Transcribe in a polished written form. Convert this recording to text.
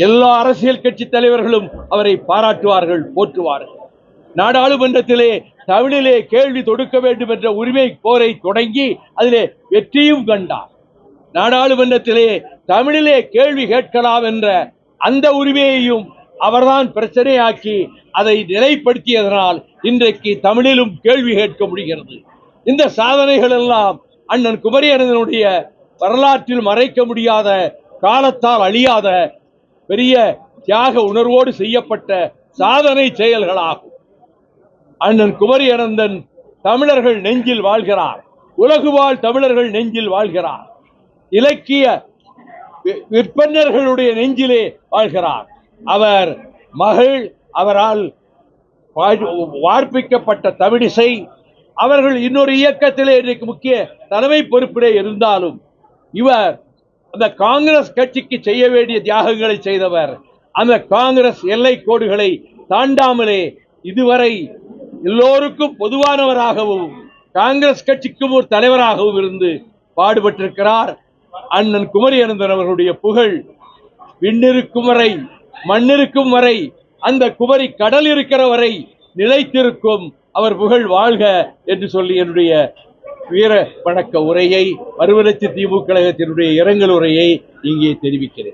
எல்லா அரசியல் கட்சி தலைவர்களும் அவரை பாராட்டுவார்கள், போற்றுவார்கள். நாடாளுமன்றத்திலே தமிழிலே கேள்வி தொடுக்க வேண்டும் என்ற உரிமை போரை தொடங்கி அதிலே வெற்றியும் கண்டார். நாடாளுமன்றத்திலே தமிழிலே கேள்வி கேட்கலாம் என்ற அந்த உரிமையையும் அவர்தான் பிரச்சனையாக்கி அதை நிலைப்படுத்தியதனால் இன்றைக்கு தமிழிலும் கேள்வி கேட்க முடிகிறது. இந்த சாதனைகள் எல்லாம் அண்ணன் குமரியனனுடைய வரலாற்றில் மறைக்க முடியாத, காலத்தால் அழியாத பெரிய தியாக உணர்வோடு செய்யப்பட்ட சாதனை செயல்களாகும். அண்ணன் குமரி அனந்தன் தமிழர்கள் நெஞ்சில் வாழ்கிறார். உலகு வாழ் தமிழர்கள் நெஞ்சில் வாழ்கிறார். இலக்கிய விற்பனர்களுடைய நெஞ்சிலே வாழ்கிறார். அவர் மகள், அவரால் வார்ப்பிக்கப்பட்ட தமிழிசை, அவர்கள் இன்னொரு இயக்கத்திலே இன்றைக்கு முக்கிய தலைமை பொறுப்பிலே இருந்தாலும் இவர் அந்த காங்கிரஸ் கட்சிக்கு செய்ய வேண்டிய தியாகங்களை செய்தவர். அந்த காங்கிரஸ் எல்லை கோடுகளை தாண்டாமலே இதுவரை எல்லோருக்கும் பொதுவானவராகவும் காங்கிரஸ் கட்சிக்கும் ஒரு தலைவராகவும் இருந்து பாடுபட்டிருக்கிறார். அண்ணன் குமரி அனந்தன் அவர்களுடைய புகழ் விண்ணிருக்கும் வரை, மண்ணிருக்கும் வரை, அந்த குமரி கடல் இருக்கிற வரை நிலைத்திருக்கும். அவர் புகழ் வாழ்க என்று சொல்லி என்னுடைய வீர வணக்க உரையை, மறுமலர்ச்சி திமுக கழகத்தினுடைய இரங்கல் உரையை இங்கே தெரிவிக்கிறேன்.